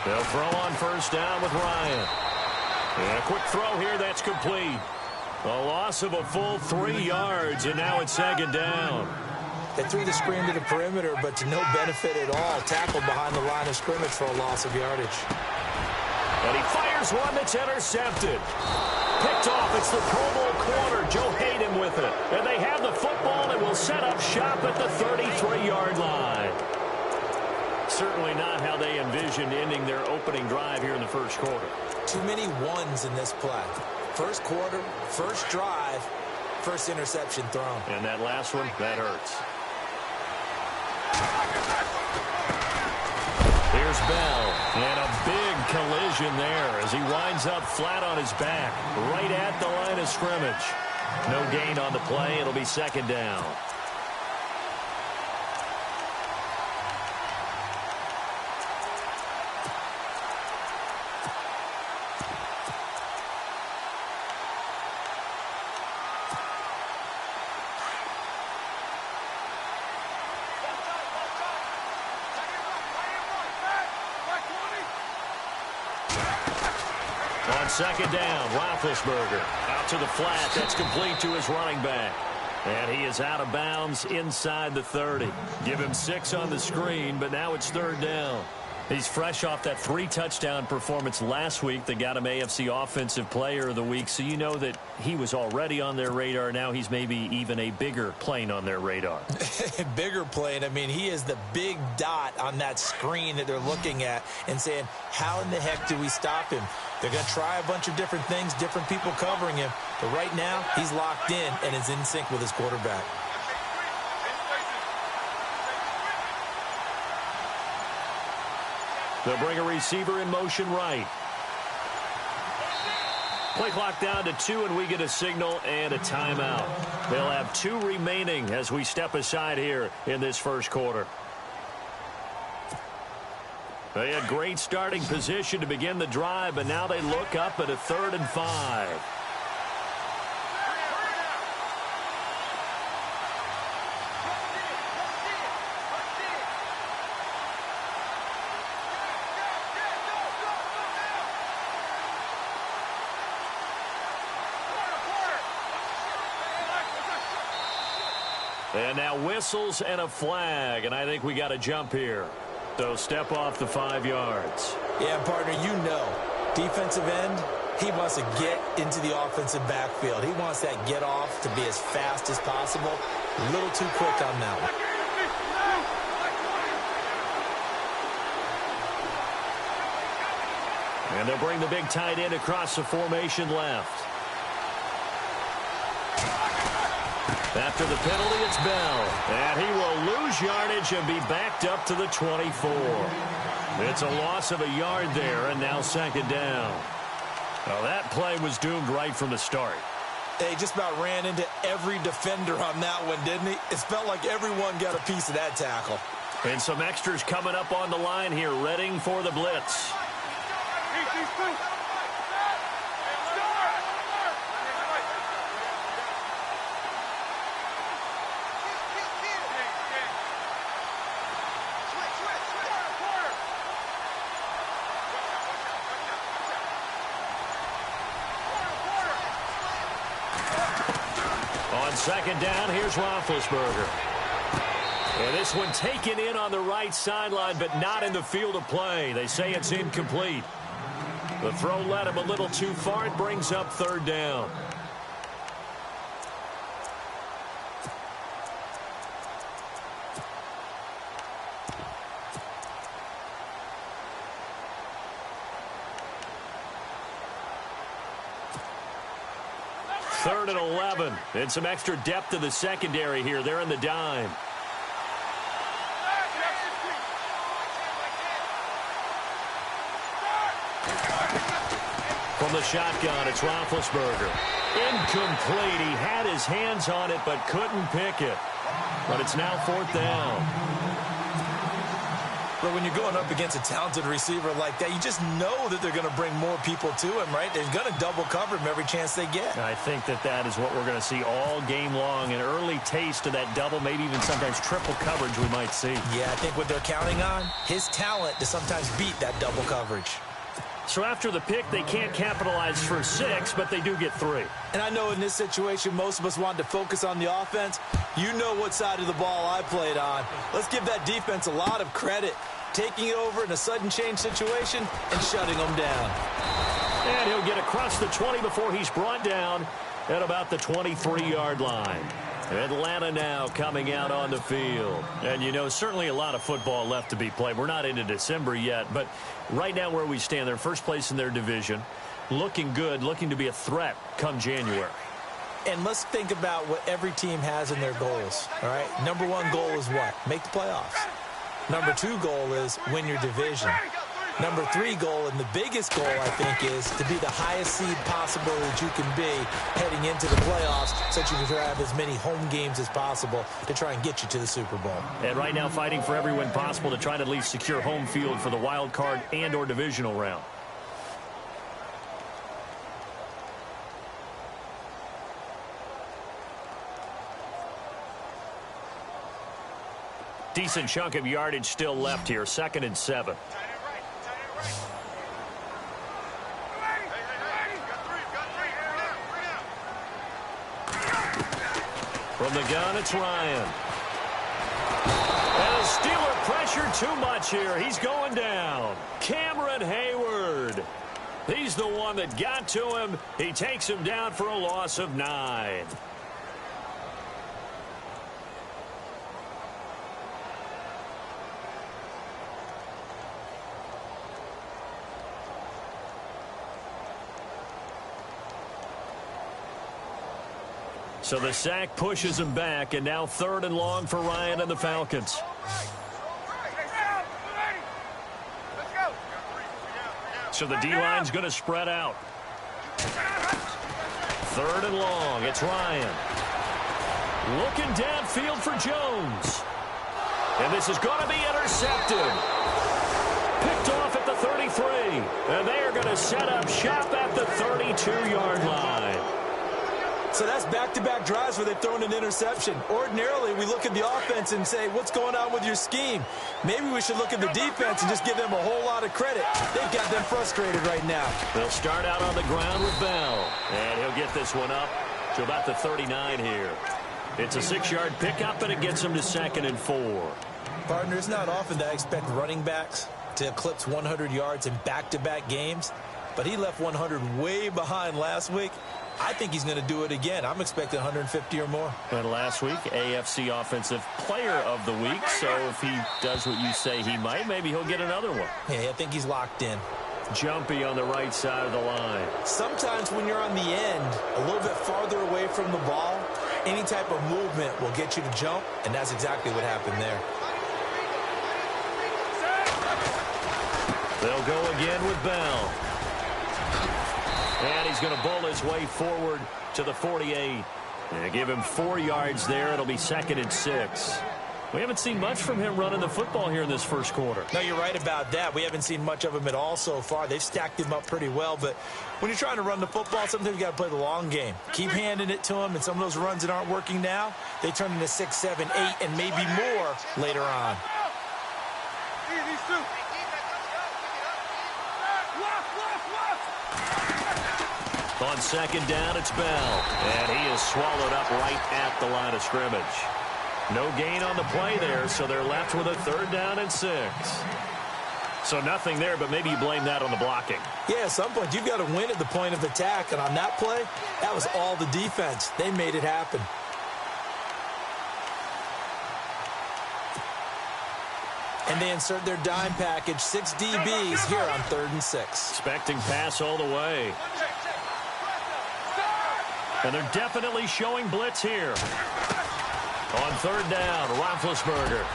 They'll throw on first down with Ryan. And a quick throw here, that's complete. A loss of a full 3 yards, and now it's second down. They threw the screen to the perimeter, but to no benefit at all. Tackled behind the line of scrimmage for a loss of yardage. And he fires one that's intercepted. Picked off. It's the Pro Bowl corner, Joe Hayden, with it. And they have the football and will set up shop at the 33-yard line. Certainly not how they envisioned ending their opening drive here in the first quarter. Too many ones in this play. First quarter, first drive, first interception thrown. And that last one, that hurts. Here's Bell, and a big collision there as he winds up flat on his back, right at the line of scrimmage. No gain on the play. It'll be second down. On second down, Roethlisberger out to the flat. That's complete to his running back. And he is out of bounds inside the 30. Give him 6 on the screen, but now it's third down. He's fresh off that 3-touchdown performance last week that got him AFC Offensive Player of the Week, so you know that he was already on their radar. Now he's maybe even a bigger plane on their radar. Bigger plane. I mean, he is the big dot on that screen that they're looking at and saying, how in the heck do we stop him? They're going to try a bunch of different things, different people covering him. But right now, he's locked in and is in sync with his quarterback. They'll bring a receiver in motion right. Play clock down to 2, and we get a signal and a timeout. They'll have 2 remaining as we step aside here in this first quarter. They had great starting position to begin the drive, but now they look up at a 3rd and 5. And now whistles and a flag, and I think we got a jump here. So step off the 5 yards. Yeah, partner, you know, defensive end, he wants to get into the offensive backfield. He wants that get off to be as fast as possible. A little too quick on that one. And they'll bring the big tight end across the formation left. After the penalty, it's Bell. And he will lose yardage and be backed up to the 24. It's a loss of a yard there, and now second down. Well, that play was doomed right from the start. They just about ran into every defender on that one, didn't he? It felt like everyone got a piece of that tackle. And some extras coming up on the line here, readying for the blitz. On second down, here's Roethlisberger. And this one taken in on the right sideline, but not in the field of play. They say it's incomplete. The throw led him a little too far. It brings up third down. Third and 11. And some extra depth to the secondary here. They're in the dime. From the shotgun, it's Roethlisberger. Incomplete. He had his hands on it, but couldn't pick it. But it's now fourth down. But when you're going up against a talented receiver like that, you just know that they're going to bring more people to him, right? They're going to double cover him every chance they get. I think that is what we're going to see all game long. An early taste of that double, maybe even sometimes triple coverage we might see. Yeah, I think what they're counting on, his talent to sometimes beat that double coverage. So after the pick, they can't capitalize for 6, but they do get 3. And I know in this situation, most of us wanted to focus on the offense. You know what side of the ball I played on. Let's give that defense a lot of credit. Taking it over in a sudden change situation and shutting them down. And he'll get across the 20 before he's brought down at about the 23-yard line. Atlanta now coming out on the field. And, you know, certainly a lot of football left to be played. We're not into December yet, but right now where we stand, they're first place in their division. Looking good, looking to be a threat come January. And let's think about what every team has in their goals, all right? Number 1 goal is what? Make the playoffs. Number 2 goal is win your division. Number 3 goal, and the biggest goal, I think, is to be the highest seed possible that you can be heading into the playoffs so that you can have as many home games as possible to try and get you to the Super Bowl. And right now fighting for every win possible to try to at least secure home field for the wild card and or divisional round. Decent chunk of yardage still left here. 2nd and 7. From the gun, it's Ryan. And the Steeler pressure too much here. He's going down. Cameron Hayward. He's the one that got to him. He takes him down for a loss of 9. So the sack pushes him back, and now 3rd and long for Ryan and the Falcons. So the D-line's going to spread out. 3rd and long. It's Ryan. Looking downfield for Jones. And this is going to be intercepted. Picked off at the 33. And they are going to set up shop at the 32-yard line. So that's back-to-back drives where they've thrown an interception. Ordinarily, we look at the offense and say, what's going on with your scheme? Maybe we should look at the defense and just give them a whole lot of credit. They've got them frustrated right now. They'll start out on the ground with Bell. And he'll get this one up to about the 39 here. It's a 6-yard pickup, and it gets him to 2nd and 4. Partner, it's not often that I expect running backs to eclipse 100 yards in back-to-back games, but he left 100 way behind last week. I think he's going to do it again. I'm expecting 150 or more. And last week, AFC Offensive Player of the Week. So if he does what you say he might, maybe he'll get another one. Yeah, I think he's locked in. Jumpy on the right side of the line. Sometimes when you're on the end, a little bit farther away from the ball, any type of movement will get you to jump, and that's exactly what happened there. They'll go again with Bell. And he's going to bull his way forward to the 48. And give him 4 yards there. It'll be 2nd and 6. We haven't seen much from him running the football here in this first quarter. No, you're right about that. We haven't seen much of him at all so far. They've stacked him up pretty well. But when you're trying to run the football, sometimes you got to play the long game. Keep handing it to him, and some of those runs that aren't working now, they turn into 6, 7, 8, and maybe more later on. On 2nd down, it's Bell. And he is swallowed up right at the line of scrimmage. No gain on the play there, so they're left with a 3rd down and 6. So nothing there, but maybe you blame that on the blocking. Yeah, at some point, you've got to win at the point of attack. And on that play, that was all the defense. They made it happen. And they insert their dime package, 6 DBs here on 3rd and 6. Expecting pass all the way. And they're definitely showing blitz here. On 3rd down, Roethlisberger.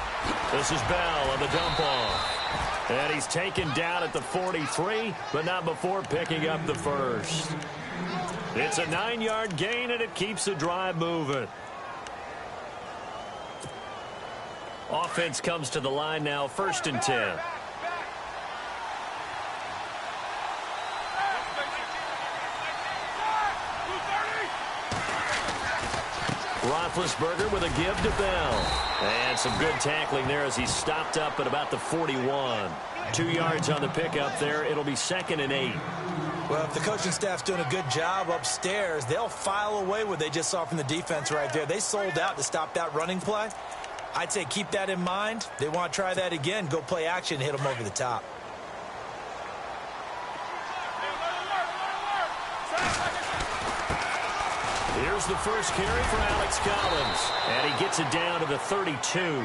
This is Bell on the dump off. And he's taken down at the 43, but not before picking up the 1st. It's a 9-yard gain, and it keeps the drive moving. Offense comes to the line now, 1st and 10. Roethlisberger with a give to Bell. And some good tackling there as he stopped up at about the 41. 2 yards on the pickup there. It'll be 2nd and 8. Well, if the coaching staff's doing a good job upstairs, they'll file away what they just saw from the defense right there. They sold out to stop that running play. I'd say keep that in mind. They want to try that again. Go play action and hit them over the top. Here's the first carry for Alex Collins. And he gets it down to the 32.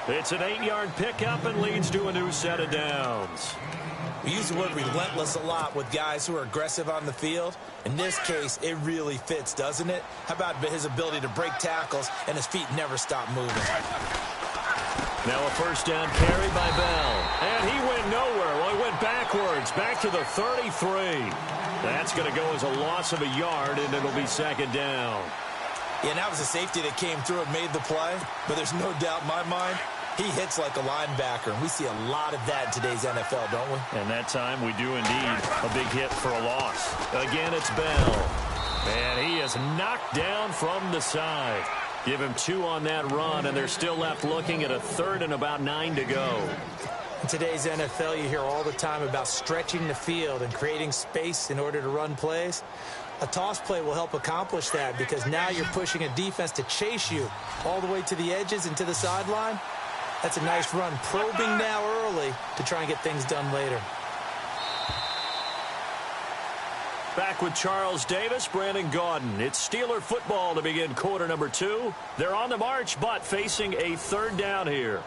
It's an 8-yard pickup and leads to a new set of downs. We use the word relentless a lot with guys who are aggressive on the field. In this case, it really fits, doesn't it? How about his ability to break tackles and his feet never stop moving? Now a 1st down carry by Bell. And he went nowhere. Well, he went backwards, back to the 33. That's going to go as a loss of a yard, and it'll be 2nd down. Yeah, that was a safety that came through and made the play. But there's no doubt in my mind, he hits like a linebacker, and we see a lot of that in today's NFL, don't we? And that time we do indeed a big hit for a loss. Again, it's Bell. And he is knocked down from the side. Give him 2 on that run, and they're still left looking at a 3rd and about 9 to go. In today's NFL, you hear all the time about stretching the field and creating space in order to run plays. A toss play will help accomplish that because now you're pushing a defense to chase you all the way to the edges and to the sideline. That's a nice run, probing now early to try and get things done later. Back with Charles Davis, Brandon Gaudin. It's Steeler football to begin quarter number 2. They're on the march, but facing a 3rd down here.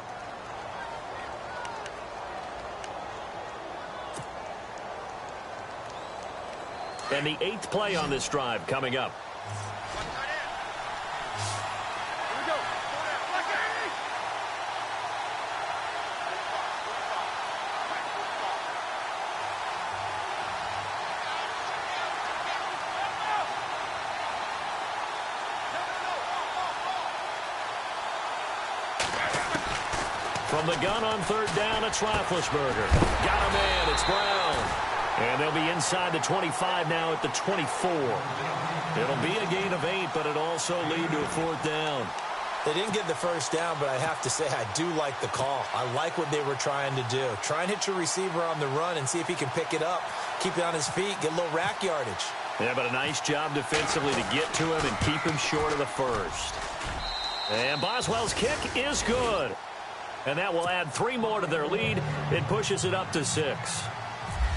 And the 8th play on this drive coming up. From the gun on 3rd down, it's Roethlisberger. Got a man, it's Brown. And they'll be inside the 25 now at the 24. It'll be a gain of 8, but it'll also lead to a 4th down. They didn't get the 1st down, but I have to say I do like the call. I like what they were trying to do. Try and hit your receiver on the run and see if he can pick it up. Keep it on his feet, get a little rack yardage. Yeah, but a nice job defensively to get to him and keep him short of the 1st. And Boswell's kick is good. And that will add 3 more to their lead. It pushes it up to 6.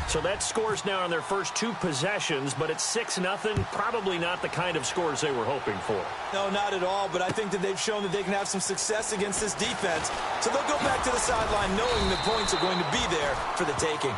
So that scores now on their first 2 possessions, but it's 6-0. Probably not the kind of scores they were hoping for. No, not at all, but I think that they've shown that they can have some success against this defense. So they'll go back to the sideline knowing the points are going to be there for the taking.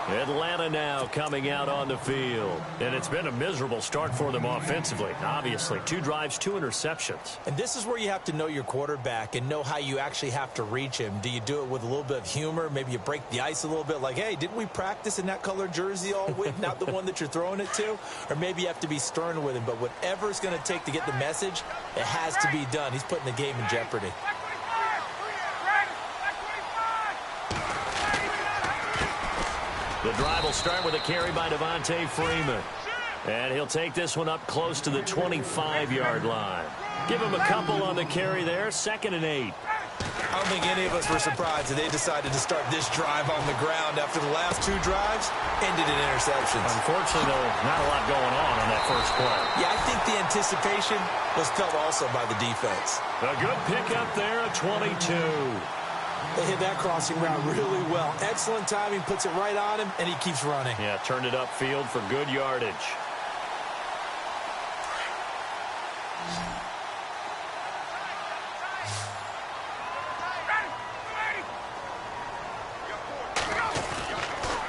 Atlanta now coming out on the field. And it's been a miserable start for them offensively, obviously. 2 drives, 2 interceptions. And this is where you have to know your quarterback and know how you actually have to reach him. Do you do it with a little bit of humor? Maybe you break the ice a little bit like, hey, didn't we practice in that color jersey all week? Not the one that you're throwing it to? Or maybe you have to be stern with him. But whatever it's going to take to get the message, it has to be done. He's putting the game in jeopardy. The drive will start with a carry by Devontae Freeman. And he'll take this one up close to the 25-yard line. Give him a couple on the carry there, 2nd and 8. I don't think any of us were surprised that they decided to start this drive on the ground after the last 2 drives ended in interceptions. Unfortunately, though, not a lot going on that first play. Yeah, I think the anticipation was felt also by the defense. A good pickup there at 22. They hit that crossing route really well. Excellent timing, puts it right on him, and he keeps running. Yeah, turned it upfield for good yardage.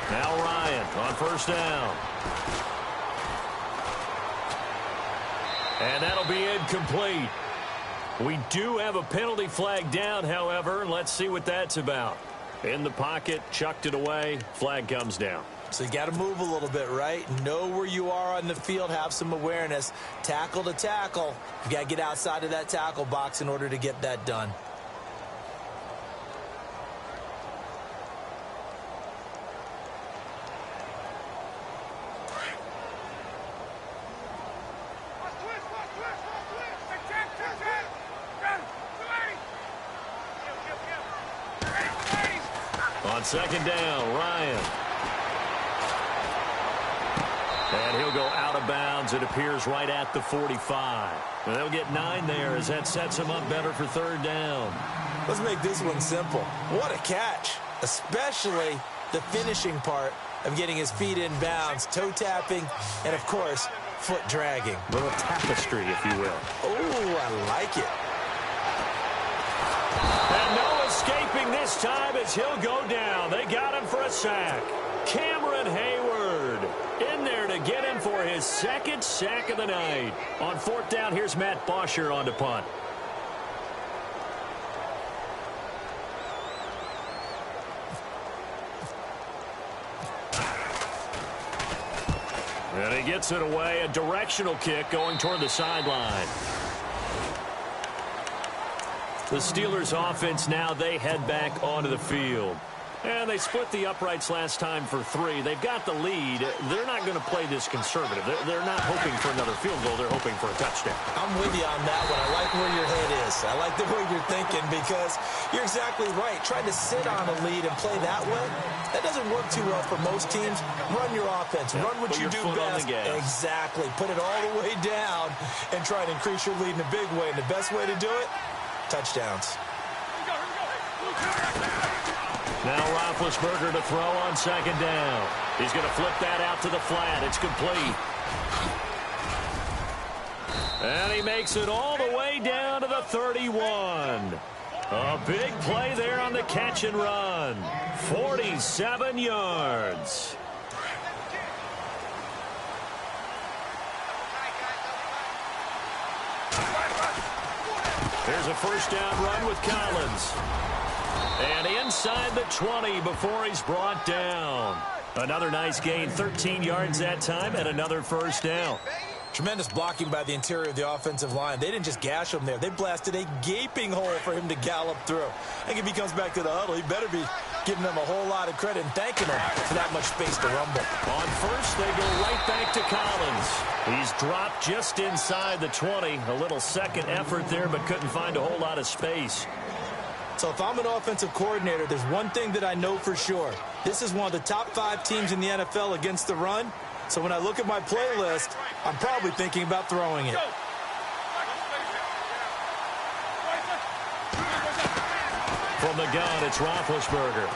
Now Ryan on 1st down. And that'll be incomplete. We do have a penalty flag down, however. Let's see what that's about. In the pocket, chucked it away, flag comes down. So you got to move a little bit, right? Know where you are on the field, have some awareness. Tackle to tackle. You got to get outside of that tackle box in order to get that done. second down, Ryan. And he'll go out of bounds. It appears right at the 45. And they'll get 9 there as that sets him up better for third down. Let's make this one simple. What a catch, especially the finishing part of getting his feet in bounds, toe tapping, and, of course, foot dragging. A little tapestry, if you will. Oh, I like it. And no escaping this time as he'll go down. They got him for a sack. Cameron Hayward in there to get him for his second sack of the night. On fourth down, here's Matt Bosher on to punt. And he gets it away, a directional kick going toward the sideline. The Steelers offense now, they head back onto the field. And they split the uprights last time for 3. They've got the lead. They're not going to play this conservative. They're not hoping for another field goal. They're hoping for a touchdown. I'm with you on that one. I like where your head is. I like the way you're thinking because you're exactly right. Trying to sit on a lead and play that way, that doesn't work too well for most teams. Run your offense. Run what you do best. Exactly. Put it all the way down and try to increase your lead in a big way. And the best way to do it, touchdowns. Now Roethlisberger to throw on second down. He's going to flip that out to the flat. It's complete. And he makes it all the way down to the 31. A big play there on the catch and run. 47 yards. There's a first down run with Collins. And inside the 20 before he's brought down. Another nice gain, 13 yards that time, and another first down. Tremendous blocking by the interior of the offensive line. They didn't just gash him there. They blasted a gaping hole for him to gallop through. I think if he comes back to the huddle, he better be giving them a whole lot of credit and thanking them for that much space to rumble. On first, they go right back to Collins. He's dropped just inside the 20. A little second effort there, but couldn't find a whole lot of space. So if I'm an offensive coordinator, there's one thing that I know for sure. This is one of the top 5 teams in the NFL against the run. So when I look at my playlist, I'm probably thinking about throwing it. From the gun, it's Roethlisberger.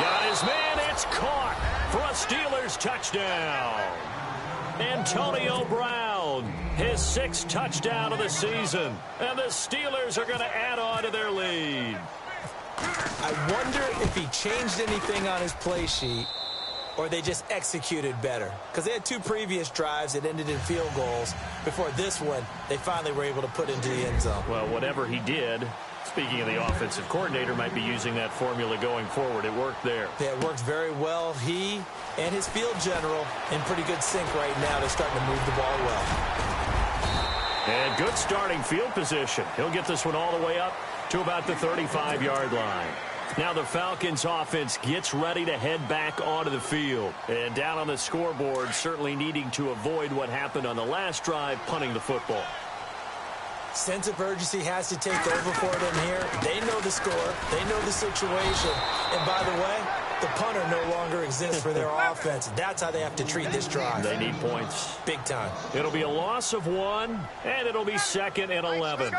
Got his man, it's caught for a Steelers touchdown. Antonio Brown, his 6th touchdown of the season. And the Steelers are going to add on to their lead. I wonder if he changed anything on his play sheet or they just executed better. Because they had 2 previous drives that ended in field goals. Before this one, they finally were able to put into the end zone. Well, whatever he did, speaking of the offensive coordinator, might be using that formula going forward. It worked there. Yeah, it worked very well. He and his field general in pretty good sync right now. They're starting to move the ball well. And good starting field position. He'll get this one all the way up to about the 35-yard line. Now the Falcons offense gets ready to head back onto the field. And down on the scoreboard, certainly needing to avoid what happened on the last drive, punting the football. Sense of urgency has to take over for them here. They know the score. They know the situation. And by the way, the punter no longer exists for their offense. That's how they have to treat this drive. They need points. Big time. It'll be a loss of 1, and it'll be 2nd and 11.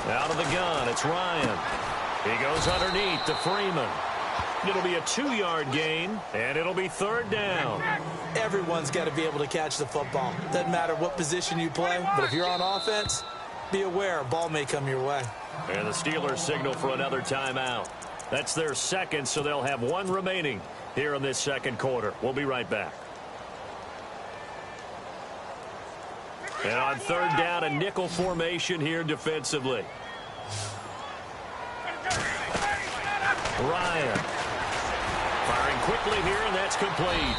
Out of the gun, it's Ryan. He goes underneath to Freeman. It'll be a 2-yard gain, and it'll be 3rd down. Everyone's got to be able to catch the football. Doesn't matter what position you play, but if you're on offense, be aware a ball may come your way. And the Steelers signal for another timeout. That's their 2nd, so they'll have 1 remaining here in this 2nd quarter. We'll be right back. And on 3rd down, a nickel formation here defensively. Ryan firing quickly here, and that's complete.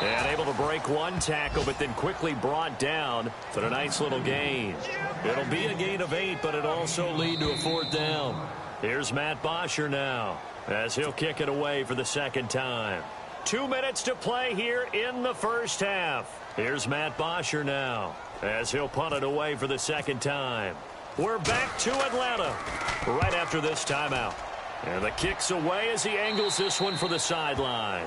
And able to break 1 tackle, but then quickly brought down for a nice little gain. It'll be a gain of 8, but it'll also lead to a 4th down. Here's Matt Bosher now as he'll kick it away for the 2nd time. 2 minutes to play here in the first half. Here's Matt Bosher now as he'll punt it away for the second time. We're back to Atlanta right after this timeout. And the kick's away as he angles this one for the sideline.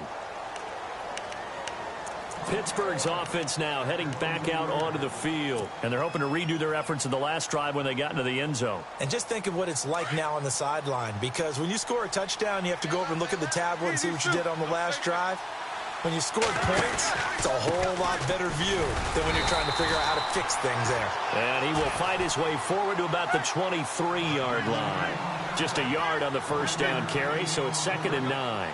Pittsburgh's offense now heading back out onto the field. And they're hoping to redo their efforts in the last drive when they got into the end zone. And just think of what it's like now on the sideline. Because when you score a touchdown, you have to go over and look at the tablet and see what you did on the last drive. When you scored points, it's a whole lot better view than when you're trying to figure out how to fix things there. And he will fight his way forward to about the 23-yard line. Just a yard on the first down carry, so it's 2nd and 9.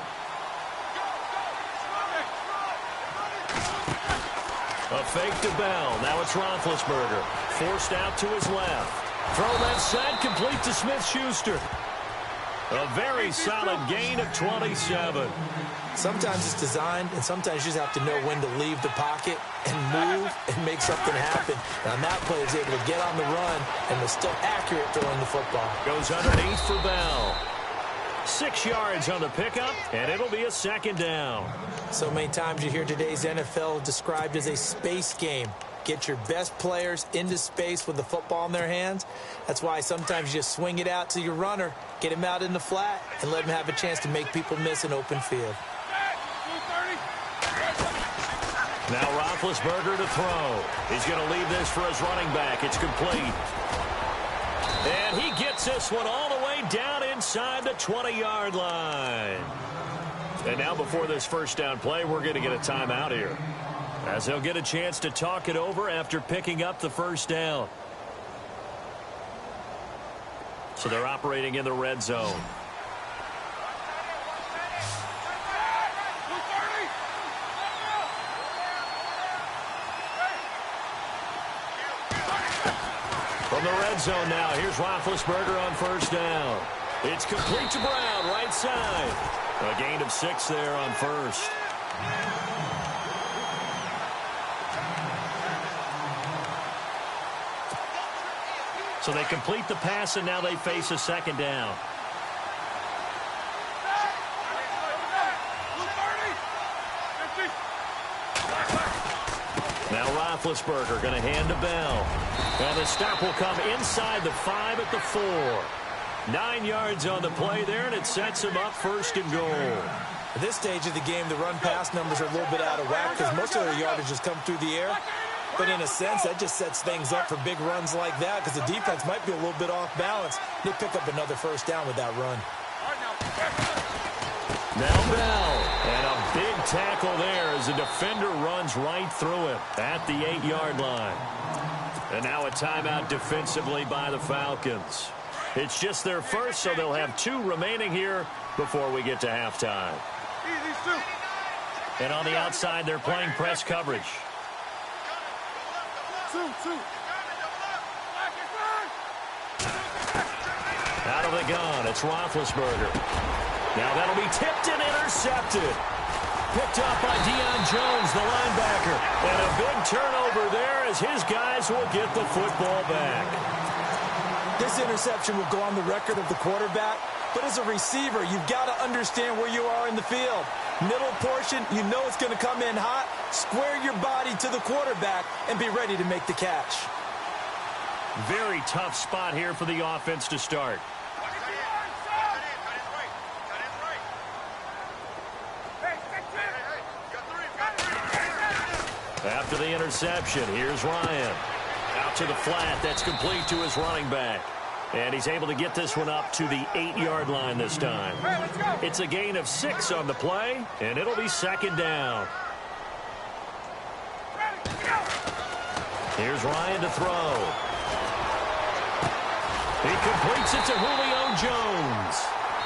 A fake to Bell. Now it's Roethlisberger. Forced out to his left. Throw left side, complete to Smith-Schuster. A very solid gain of 27. Sometimes it's designed, and sometimes you just have to know when to leave the pocket and move and make something happen. And on that play, he was able to get on the run and was still accurate throwing the football. Goes underneath for Bell. 6 yards on the pickup, and it'll be a 2nd down. So many times you hear today's NFL described as a space game. Get your best players into space with the football in their hands. That's why sometimes you just swing it out to your runner, get him out in the flat, and let him have a chance to make people miss an open field. Now Roethlisberger to throw. He's going to leave this for his running back. It's complete. And he gets this one all the way down inside the 20-yard line. And now before this first down play, we're going to get a timeout here, as they'll get a chance to talk it over after picking up the first down. So they're operating in the red zone. From the red zone now, here's Roethlisberger on first down. It's complete to Brown, right side. A gain of 6 there on first. So they complete the pass, and now they face a 2nd down. Now Roethlisberger going to hand to Bell. And the stop will come inside the 5 at the 4. 9 yards on the play there, and it sets him up 1st and goal. At this stage of the game, the run-pass numbers are a little bit out of whack because most of their yardage has come through the air. But in a sense, that just sets things up for big runs like that because the defense might be a little bit off balance. They pick up another first down with that run. Now Bell, and a big tackle there as the defender runs right through him at the 8-yard line. And now a timeout defensively by the Falcons. It's just their first, so they'll have 2 remaining here before we get to halftime. And on the outside, they're playing press coverage. Out of the gun, it's Roethlisberger. Now that'll be tipped and intercepted. Picked up by Deion Jones, the linebacker. And a big turnover there as his guys will get the football back. This interception will go on the record of the quarterback, but as a receiver, you've got to understand where you are in the field. Middle portion, you know it's going to come in hot. Square your body to the quarterback and be ready to make the catch. Very tough spot here for the offense to start. After the interception, here's Ryan. Out to the flat. That's complete to his running back. And he's able to get this one up to the 8-yard line this time. It's a gain of 6 on the play, and it'll be 2nd down. Here's Ryan to throw. He completes it to Julio Jones.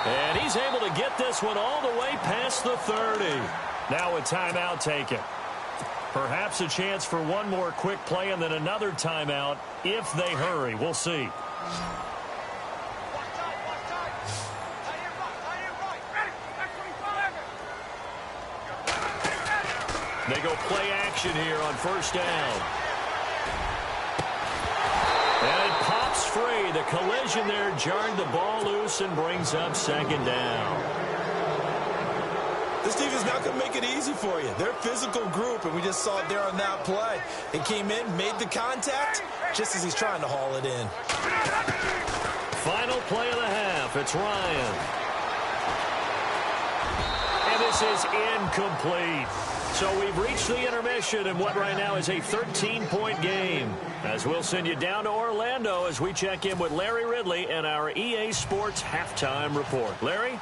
And he's able to get this one all the way past the 30. Now a timeout taken. Perhaps a chance for one more quick play and then another timeout if they hurry. We'll see. They go play action here on first down. And it pops free. The collision there jarred the ball loose and brings up 2nd down. This defense is not going to make it easy for you. They're a physical group, and we just saw it there on that play. They came in, made the contact, just as he's trying to haul it in. Final play of the half. It's Ryan. And this is incomplete. So we've reached the intermission in what right now is a 13-point game. As we'll send you down to Orlando as we check in with Larry Ridley and our EA Sports halftime report. Larry?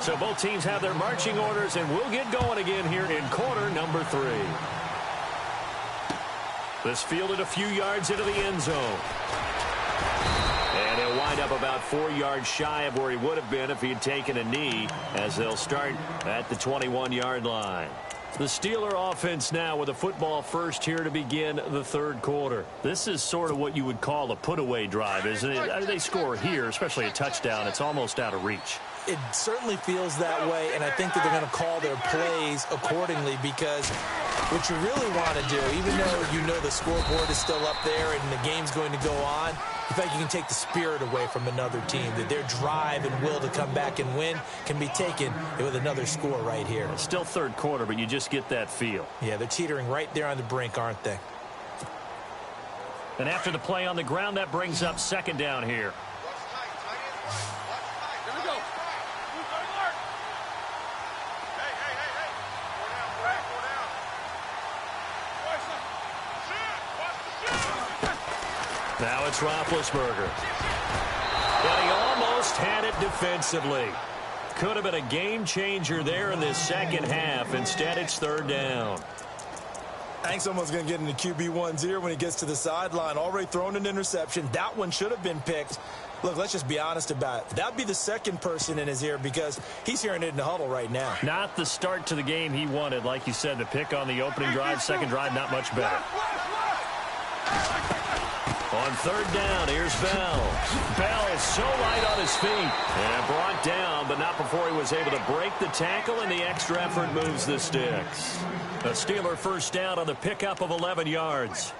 So both teams have their marching orders, and we'll get going again here in quarter number 3. This fielded a few yards into the end zone. And he'll wind up about 4 yards shy of where he would have been if he had taken a knee, as they'll start at the 21-yard line. The Steeler offense now with a football first here to begin the third quarter. This is sort of what you would call a put-away drive, isn't it? They score here, especially a touchdown. It's almost out of reach. It certainly feels that way, and I think that they're going to call their plays accordingly, because what you really want to do, even though you know the scoreboard is still up there and the game's going to go on, in fact, you can take the spirit away from another team, that their drive and will to come back and win can be taken with another score right here. It's still third quarter, but you just get that feel. Yeah, they're teetering right there on the brink, aren't they? And after the play on the ground, that brings up second down here. Now it's Roethlisberger. But he almost had it defensively. Could have been a game changer there in this second half. Instead, it's third down. I think someone's going to get into QB1-0 when he gets to the sideline. Already thrown an interception. That one should have been picked. Look, let's just be honest about it. That would be the second person in his ear, because he's hearing it in the huddle right now. Not the start to the game he wanted. Like you said, the pick on the opening drive, second drive, not much better. On third down, here's Bell. Bell is so light on his feet and brought down, but not before he was able to break the tackle, and the extra effort moves the sticks. A Steeler first down on the pickup of 11 yards.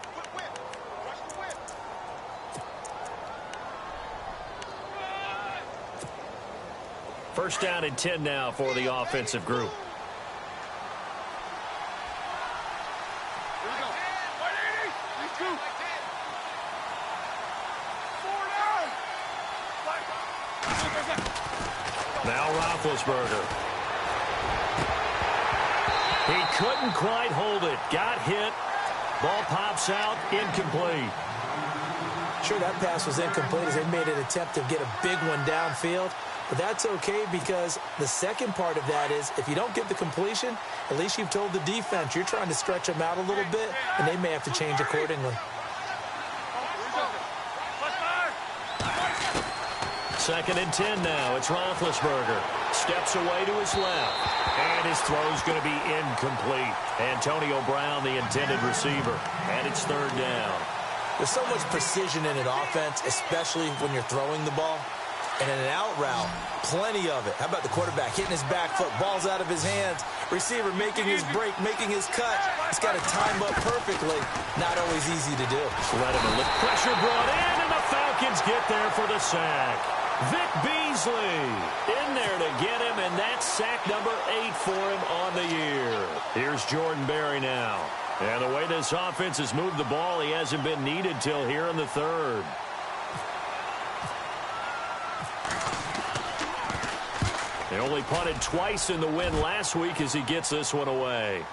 First down and 10 now for the offensive group. Now Roethlisberger. He couldn't quite hold it. Got hit. Ball pops out. Incomplete. Sure, that pass was incomplete as they made an attempt to get a big one downfield. But that's okay, because the second part of that is if you don't get the completion, at least you've told the defense you're trying to stretch them out a little bit, and they may have to change accordingly. Second and 10 now. It's Roethlisberger. Steps away to his left. And his throw's going to be incomplete. Antonio Brown, the intended receiver. And it's third down. There's so much precision in an offense, especially when you're throwing the ball. And in an out route, plenty of it. How about the quarterback hitting his back foot, ball's out of his hands, receiver making his break, making his cut. He's got to time up perfectly. Not always easy to do. Let him a little pressure brought in, and the Falcons get there for the sack. Vic Beasley in there to get him, and that's sack number 8 for him on the year. Here's Jordan Berry now. And the way this offense has moved the ball, he hasn't been needed till here in the third. They only punted twice in the win last week as he gets this one away.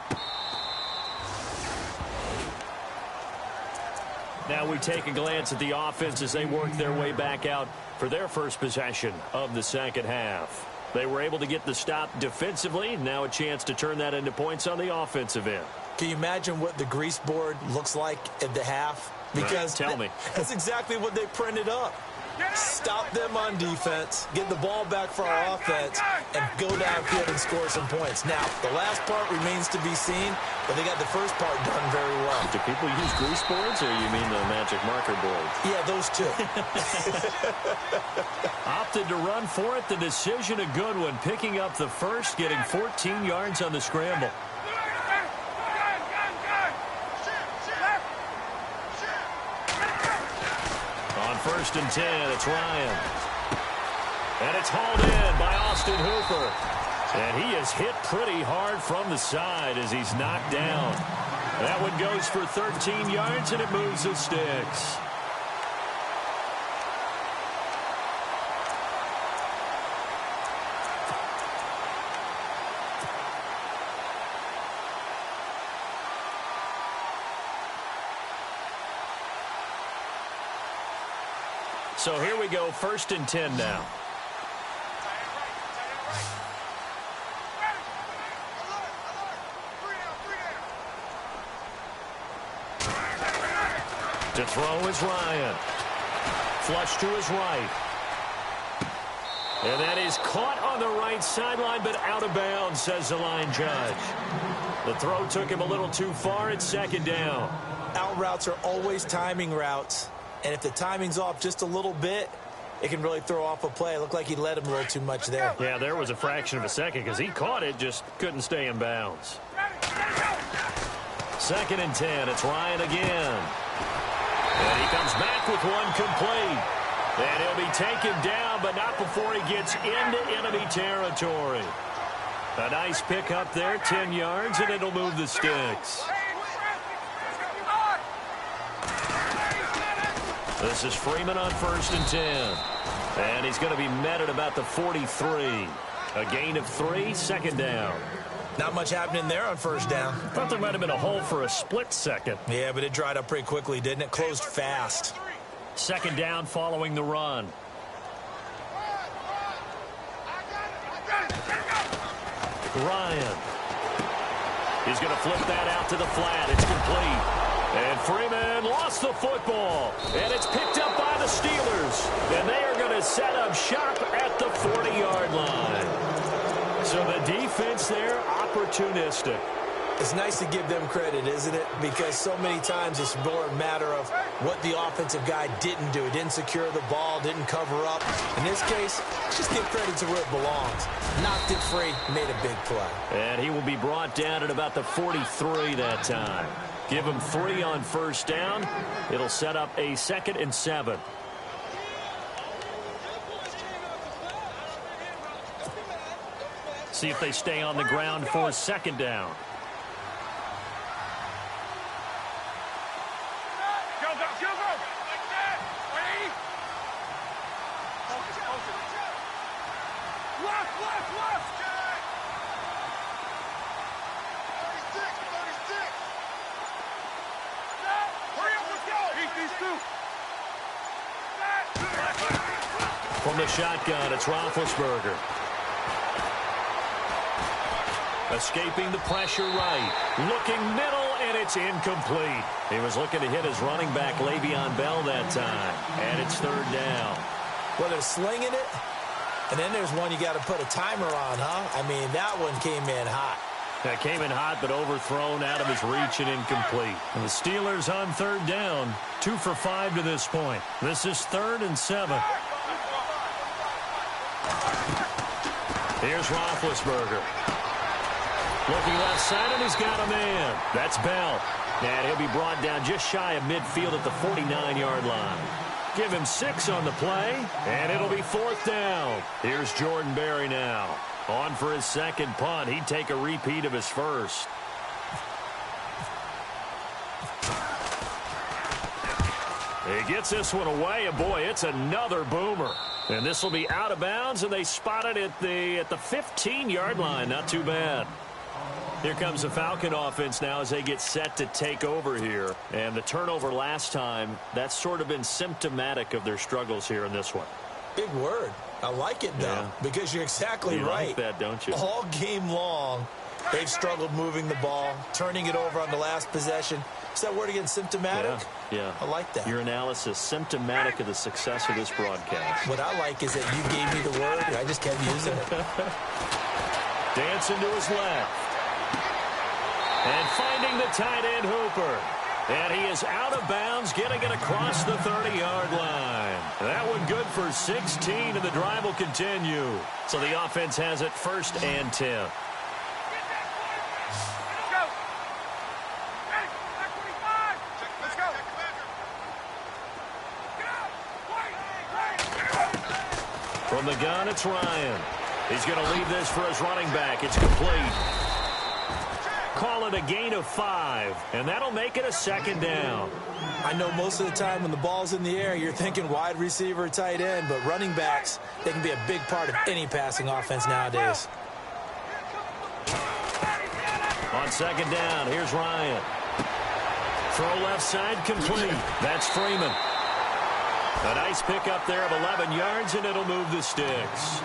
Now we take a glance at the offense as they work their way back out for their first possession of the second half. They were able to get the stop defensively. Now a chance to turn that into points on the offensive end. Can you imagine what the grease board looks like at the half? Because tell me. That's exactly what they printed up. Stop them on defense, get the ball back for our offense, and go downfield and score some points. Now, the last part remains to be seen, but they got the first part done very well. Do people use grease boards, or you mean the magic marker board? Yeah, those two. Opted to run for it. The decision a good one. Picking up the first, getting 14 yards on the scramble. First and 10, it's Ryan. And it's hauled in by Austin Hooper. And he is hit pretty hard from the side as he's knocked down. That one goes for 13 yards, and it moves the sticks. So here we go, 1st and 10 now. To throw is Ryan. Flush to his right. And that is caught on the right sideline, but out of bounds, says the line judge. The throw took him a little too far. It's 2nd down. Out routes are always timing routes. And if the timing's off just a little bit, it can really throw off a play. It looked like he led him a little too much there. Yeah, there was a fraction of a second because he caught it, just couldn't stay in bounds. 2nd and 10. It's Ryan again. And he comes back with one complete. And he'll be taken down, but not before he gets into enemy territory. A nice pickup there, 10 yards, and it'll move the sticks. This is Freeman on 1st and 10. And he's going to be met at about the 43. A gain of 3, 2nd down. Not much happening there on 1st down. Thought there might have been a hole for a split second. Yeah, but it dried up pretty quickly, didn't it? Closed fast. 2nd down following the run. Ryan. He's going to flip that out to the flat. It's complete. And Freeman lost the football. And it's picked up by the Steelers. And they are going to set up shop at the 40-yard line. So the defense there, opportunistic. It's nice to give them credit, isn't it? Because so many times it's more a matter of what the offensive guy didn't do. He didn't secure the ball, didn't cover up. In this case, just give credit to where it belongs. Knocked it free, made a big play. And he will be brought down at about the 43 that time. Give him 3 on 1st down. It'll set up a 2nd and 7. See if they stay on the ground for 2nd down. From the shotgun, it's Roethlisberger. Escaping the pressure right. Looking middle, and it's incomplete. He was looking to hit his running back, Le'Veon Bell, that time. And it's 3rd down. Well, they're slinging it, and then there's one you got to put a timer on, huh? I mean, that one came in hot. That came in hot, but overthrown out of his reach and incomplete. And the Steelers on 3rd down. 2 for 5 to this point. This is 3rd and 7. Here's Roethlisberger. Looking left side, and he's got a man. That's Bell. And he'll be brought down just shy of midfield at the 49-yard line. Give him 6 on the play, and it'll be 4th down. Here's Jordan Berry now. On for his 2nd punt. He'd take a repeat of his 1st. He gets this one away, and boy, it's another boomer. And this will be out of bounds, and they spot it at the 15-yard line. Not too bad. Here comes the Falcon offense now as they get set to take over here. And the turnover last time, that's sort of been symptomatic of their struggles here in this one. Big word. I like it, though, because you're exactly right. You like that, don't you? All game long, they've struggled moving the ball, turning it over on the last possession. Is that word again, symptomatic? Yeah. I like that. Your analysis, symptomatic of the success of this broadcast. What I like is that you gave me the word, and I just kept using it. Dancing to his left. And finding the tight end, Hooper. And he is out of bounds, getting it across the 30-yard line. That one good for 16, and the drive will continue. So the offense has it 1st and 10. From the gun, it's Ryan. He's going to leave this for his running back. It's complete. Call it a gain of 5, and that'll make it a second down. I know most of the time when the ball's in the air, you're thinking wide receiver, tight end, but running backs, they can be a big part of any passing offense nowadays. On second down, here's Ryan. Throw left side, complete. That's Freeman. A nice pickup there of 11 yards, and it'll move the sticks.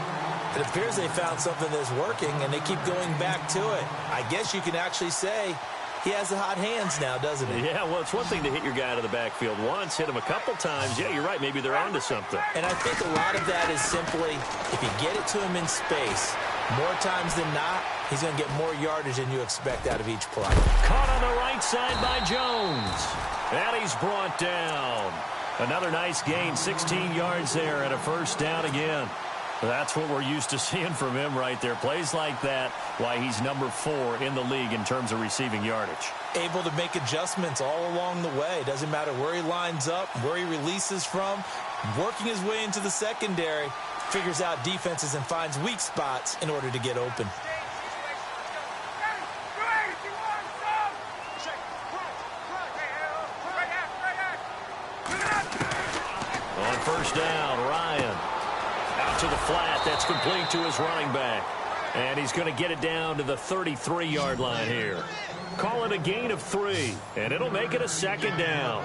It appears they found something that's working, and they keep going back to it. I guess you can actually say he has the hot hands now, doesn't he? Yeah, well, it's one thing to hit your guy out of the backfield once, hit him a couple times. Yeah, you're right. Maybe they're onto something. And I think a lot of that is simply if you get it to him in space, more times than not, he's going to get more yardage than you expect out of each play. Caught on the right side by Jones. And he's brought down. Another nice gain, 16 yards there and a first down again. That's what we're used to seeing from him right there. Plays like that, why he's number 4 in the league in terms of receiving yardage. Able to make adjustments all along the way. Doesn't matter where he lines up, where he releases from. Working his way into the secondary, figures out defenses and finds weak spots in order to get open. On first down, Ryan. Out to the flat. That's complete to his running back. And he's going to get it down to the 33-yard line here. Call it a gain of 3, and it'll make it a second down.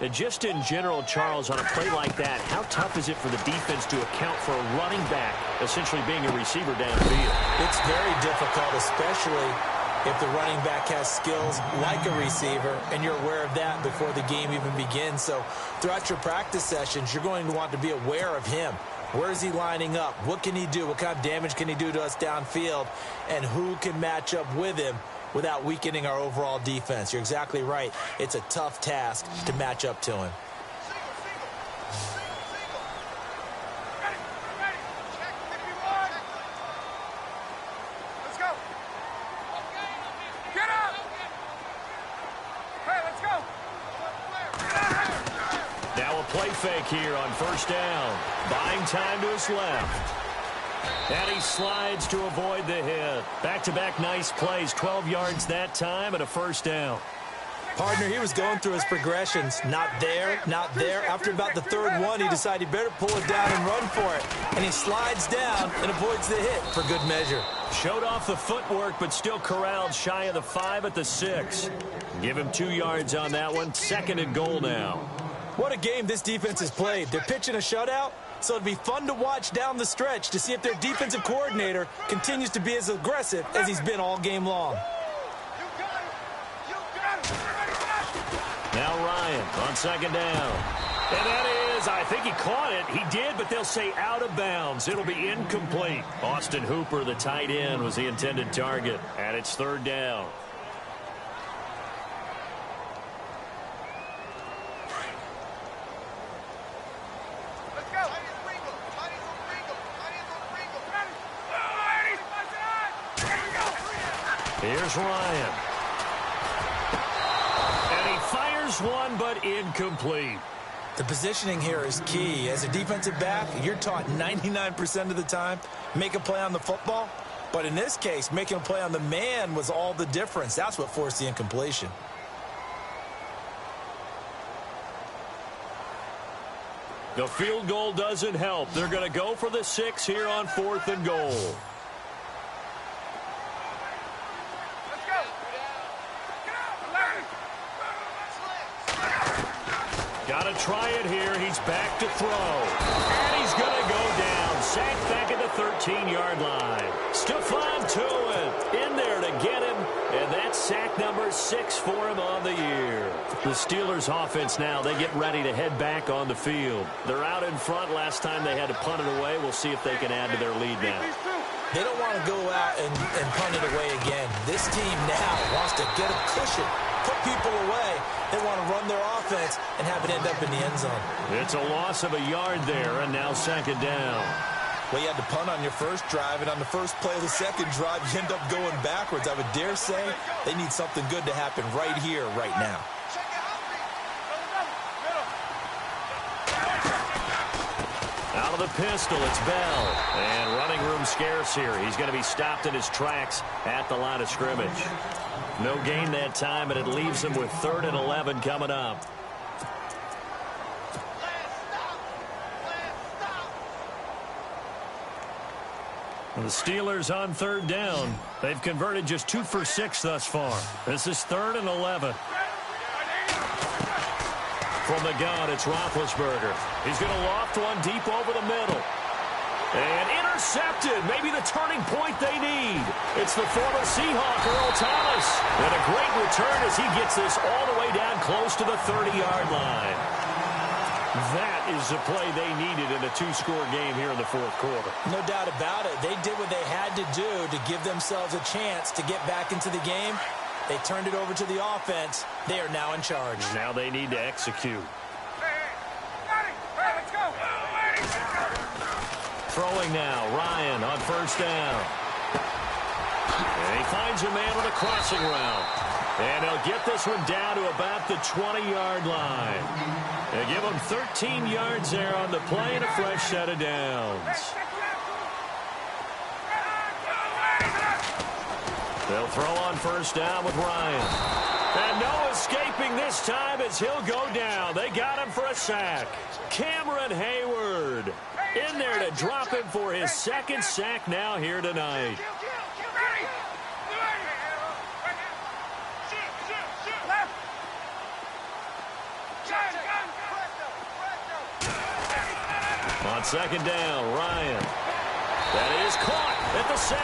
And just in general, Charles, on a play like that, how tough is it for the defense to account for a running back essentially being a receiver downfield? It's very difficult, especially if the running back has skills like a receiver, and you're aware of that before the game even begins. So throughout your practice sessions, you're going to want to be aware of him. Where is he lining up? What can he do? What kind of damage can he do to us downfield? And who can match up with him without weakening our overall defense? You're exactly right. It's a tough task to match up to him. Fake here on first down. Buying time to his left. And he slides to avoid the hit. Back-to-back nice plays. 12 yards that time and a first down. Partner, he was going through his progressions. Not there, not there. After about the third one, he decided he better pull it down and run for it. And he slides down and avoids the hit for good measure. Showed off the footwork, but still corralled shy of the 5 at the 6. Give him 2 yards on that one. Second and goal now. What a game this defense has played. They're pitching a shutout, so it'd be fun to watch down the stretch to see if their defensive coordinator continues to be as aggressive as he's been all game long. Now Ryan on second down. And that is, I think he caught it. He did, but they'll say out of bounds. It'll be incomplete. Austin Hooper, the tight end, was the intended target. And it's third down. Here's Ryan. And he fires one, but incomplete. The positioning here is key. As a defensive back, you're taught 99% of the time, make a play on the football. But in this case, making a play on the man was all the difference. That's what forced the incompletion. The field goal doesn't help. They're going to go for the 6 here on 4th and goal. Got to try it here. He's back to throw. And he's going to go down. Sacked back at the 13-yard line. Stephon Tuitt in there to get him. And that's sack number 6 for him on the year. The Steelers offense now, they get ready to head back on the field. They're out in front. Last time they had to punt it away. We'll see if they can add to their lead now. They don't want to go out and punt it away again. This team now wants to get a cushion, put people away. They want to run their offense and have it end up in the end zone. It's a loss of a yard there, and now second down. Well, you had to punt on your first drive, and on the first play of the second drive, you end up going backwards. I would dare say they need something good to happen right here, right now. Out of the pistol. It's Bell. And running room scarce here. He's going to be stopped in his tracks at the line of scrimmage. No gain that time, and it leaves him with 3rd and 11 coming up. The Steelers on 3rd down. They've converted just 2 for 6 thus far. This is 3rd and 11. From the gun, it's Roethlisberger. He's going to loft one deep over the middle. And intercepted. Maybe the turning point they need. It's the former Seahawk, Earl Thomas. And a great return as he gets this all the way down close to the 30-yard line. That is the play they needed in a 2-score game here in the 4th quarter. No doubt about it. They did what they had to do to give themselves a chance to get back into the game. They turned it over to the offense. They are now in charge. Now they need to execute. Let's go. Throwing now, Ryan on 1st down. And he finds a man on a crossing route. And he'll get this one down to about the 20-yard line. They give him 13 yards there on the play and a fresh set of downs. They'll throw on 1st down with Ryan. And no escaping this time as he'll go down. They got him for a sack. Cameron Hayward in there to drop him for his 2nd sack now here tonight. On 2nd down, Ryan. That is caught at the 7.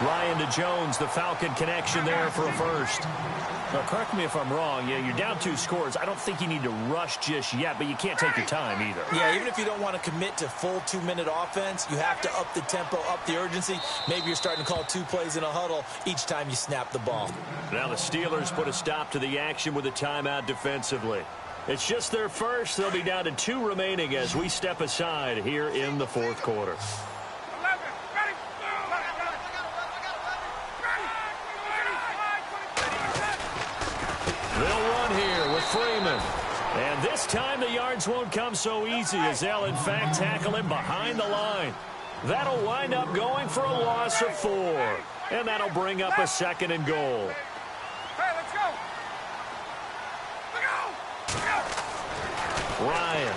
Ryan to Jones, the Falcon connection there for a first. Now, correct me if I'm wrong. Yeah, you're down 2 scores. I don't think you need to rush just yet, but you can't take your time either. Yeah, even if you don't want to commit to full 2-minute offense, you have to up the tempo, up the urgency. Maybe you're starting to call 2 plays in a huddle each time you snap the ball. Now the Steelers put a stop to the action with a timeout defensively. It's just their first. They'll be down to 2 remaining as we step aside here in the 4th quarter. They'll run here with Freeman. And this time the yards won't come so easy as they'll, in fact, tackle him behind the line. That'll wind up going for a loss of 4. And that'll bring up a 2nd and goal. Hey, let's go. Ryan.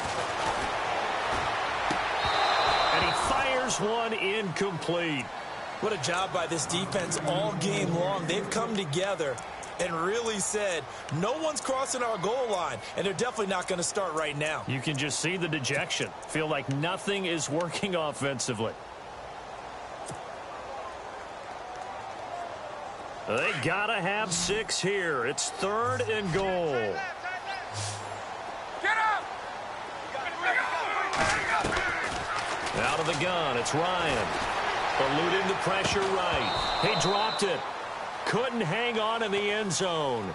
And he fires one incomplete. What a job by this defense all game long. They've come together and really said, no one's crossing our goal line, and they're definitely not going to start right now. You can just see the dejection. Feel like nothing is working offensively. They gotta have 6 here. It's 3rd and goal. Get up! Out of the gun, it's Ryan. Eluding the pressure right. He dropped it. Couldn't hang on in the end zone.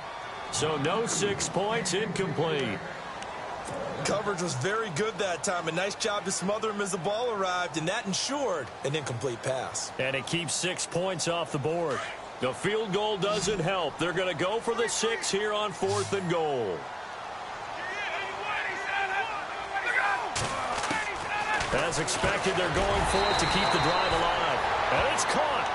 So no 6 points, incomplete. Coverage was very good that time. A nice job to smother him as the ball arrived, and that ensured an incomplete pass. And it keeps 6 points off the board. The field goal doesn't help. They're going to go for the 6 here on 4th and goal. As expected, they're going for it to keep the drive alive. And it's caught.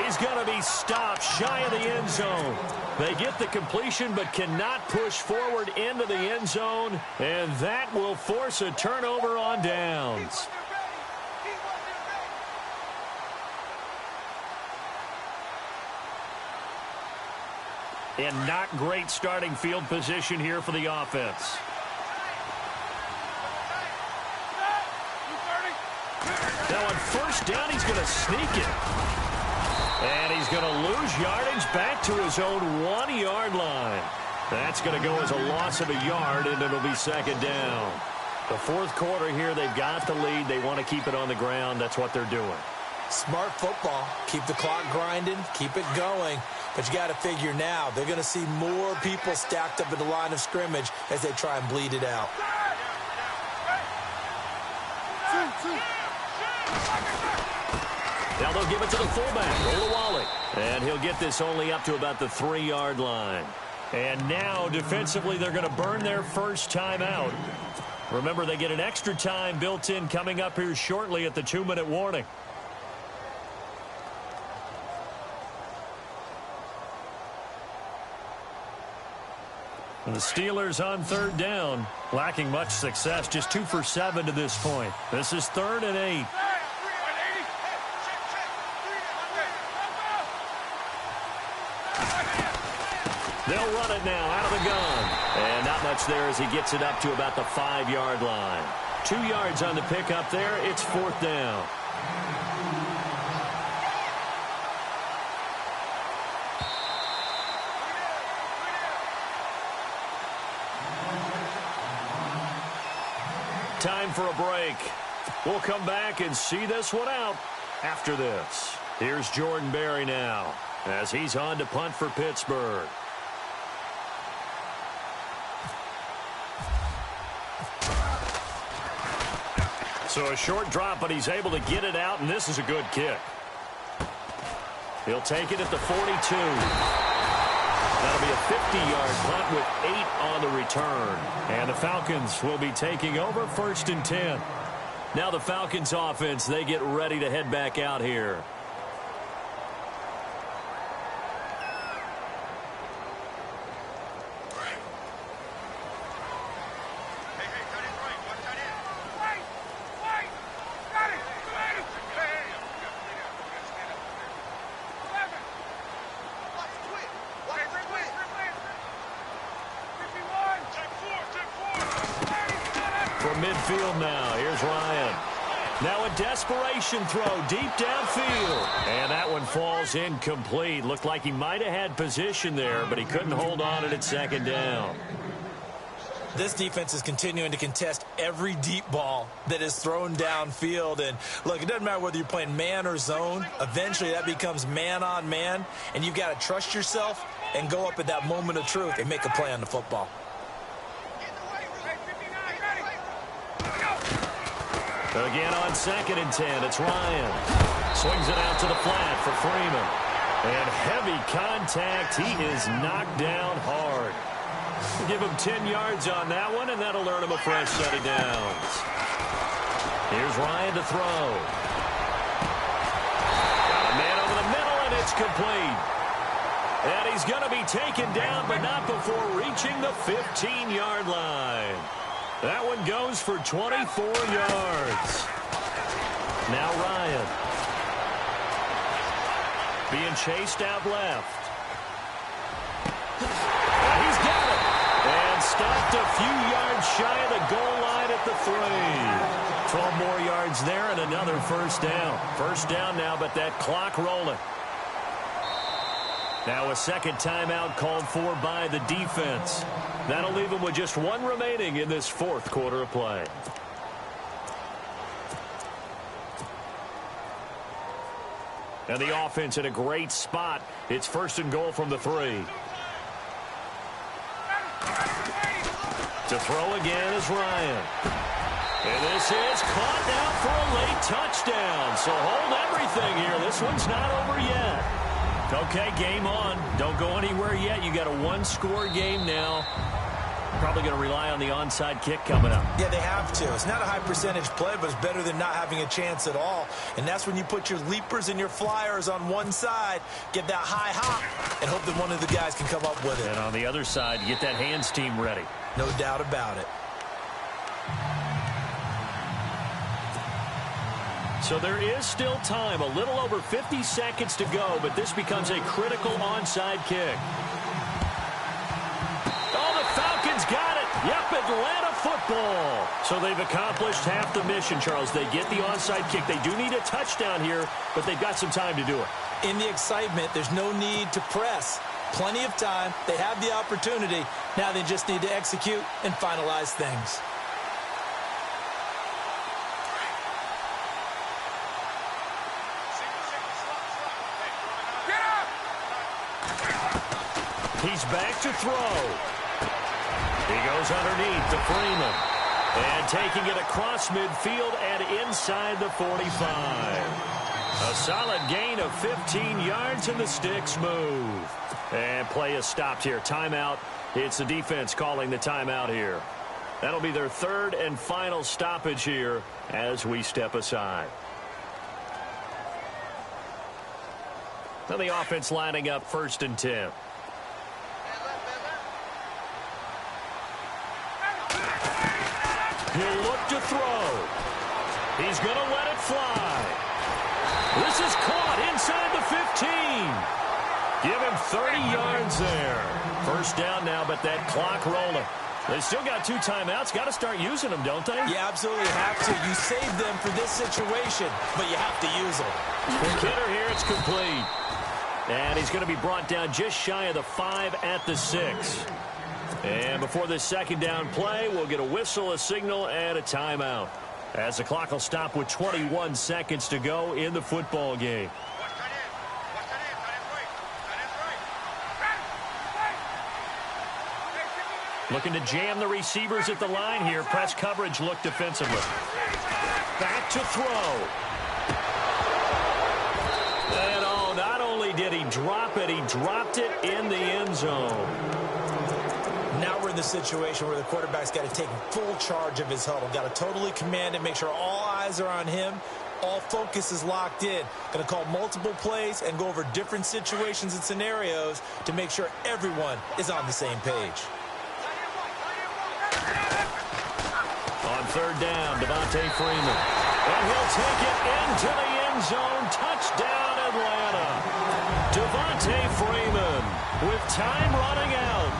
He's going to be stopped shy of the end zone. They get the completion but cannot push forward into the end zone. And that will force a turnover on downs. And not great starting field position here for the offense. Now on 1st down, he's going to sneak it. And he's going to lose yardage back to his own 1-yard line. That's going to go as a loss of a yard, and it'll be 2nd down. The 4th quarter here, they've got the lead. They want to keep it on the ground. That's what they're doing. Smart football. Keep the clock grinding. Keep it going. But you got to figure now, they're going to see more people stacked up at the line of scrimmage as they try and bleed it out. Now they'll give it to the fullback, Olawale. And he'll get this only up to about the 3-yard line. And now, defensively, they're going to burn their first timeout. Remember, they get an extra time built in coming up here shortly at the 2-minute warning. And the Steelers on 3rd down, lacking much success, just 2 for 7 to this point. This is 3rd and 8. They'll run it now out of the gun. And not much there as he gets it up to about the 5-yard line. 2 yards on the pickup there. It's 4th down. Time for a break. We'll come back and see this one out after this. Here's Jordan Berry now as he's on to punt for Pittsburgh. So a short drop, but he's able to get it out, and this is a good kick. He'll take it at the 42. That'll be a 50-yard punt with 8 on the return. And the Falcons will be taking over 1st and 10. Now the Falcons offense, they get ready to head back out here. From midfield now, here's Ryan. Now a desperation throw deep downfield. And that one falls incomplete. Looked like he might have had position there, but he couldn't hold on it at 2nd down. This defense is continuing to contest every deep ball that is thrown downfield. And, look, it doesn't matter whether you're playing man or zone. Eventually that becomes man on man, and you've got to trust yourself and go up at that moment of truth and make a play on the football. Again on 2nd and 10, it's Ryan. Swings it out to the flat for Freeman. And heavy contact. He is knocked down hard. We'll give him 10 yards on that one, and that'll earn him a fresh set of downs. Here's Ryan to throw. Got a man over the middle, and it's complete. And he's going to be taken down, but not before reaching the 15-yard line. That one goes for 24 yards. Now Ryan. Being chased out left. He's got it. And stopped a few yards shy of the goal line at the 3. 12 more yards there and another 1st down. 1st down now, but that clock rolling. Now a 2nd timeout called for by the defense. That'll leave him with just 1 remaining in this 4th quarter of play. And the offense in a great spot. It's 1st and goal from the 3. To throw again is Ryan. And this is caught now for a late touchdown. So hold everything here. This one's not over yet. Okay, game on. Don't go anywhere yet. You got a 1-score game now. Probably going to rely on the onside kick coming up. Yeah, they have to. It's not a high percentage play, but it's better than not having a chance at all. And that's when you put your leapers and your flyers on one side, get that high hop, and hope that one of the guys can come up with it. And on the other side, you get that hands team ready. No doubt about it. So there is still time, a little over 50 seconds to go, but this becomes a critical onside kick. Oh, the Falcons got it. Yep, Atlanta football. So they've accomplished half the mission, Charles. They get the onside kick. They do need a touchdown here, but they've got some time to do it. In the excitement, there's no need to press. Plenty of time. They have the opportunity. Now they just need to execute and finalize things. He's back to throw. He goes underneath to Freeman. And taking it across midfield and inside the 45. A solid gain of 15 yards and the sticks move. And play is stopped here. Timeout. It's the defense calling the timeout here. That'll be their third and final stoppage here as we step aside. Now the offense lining up 1st and 10. He'll look to throw. He's going to let it fly. This is caught inside the 15. Give him 30 yards there. 1st down now, but that clock rolling. They still got 2 timeouts. Got to start using them, don't they? You absolutely have to. You save them for this situation, but you have to use them. For Kidder here, it's complete. And he's going to be brought down just shy of the 5 at the 6. And before this 2nd down play, we'll get a whistle, a signal, and a timeout, as the clock will stop with 21 seconds to go in the football game. Looking to jam the receivers at the line here. Press coverage look defensively. Back to throw. And oh, not only did he drop it, he dropped it in the end zone. Now we're in the situation where the quarterback's got to take full charge of his huddle. Got to totally command it, make sure all eyes are on him. All focus is locked in. Going to call multiple plays and go over different situations and scenarios to make sure everyone is on the same page. On 3rd down, Devontae Freeman. And he'll take it into the end zone. Touchdown, Atlanta. Devontae Freeman with time running out.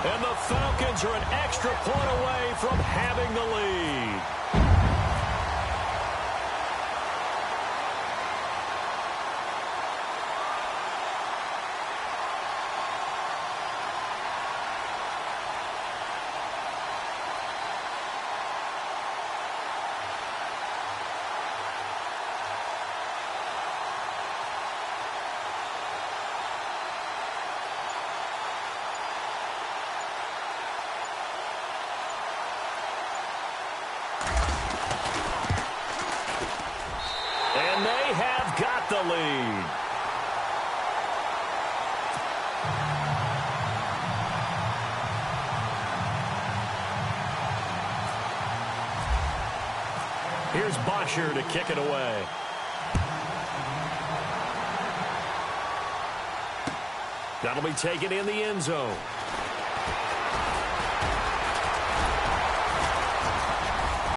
And the Falcons are an extra point away from having the lead. And they have got the lead. Here's Bosher to kick it away. That'll be taken in the end zone.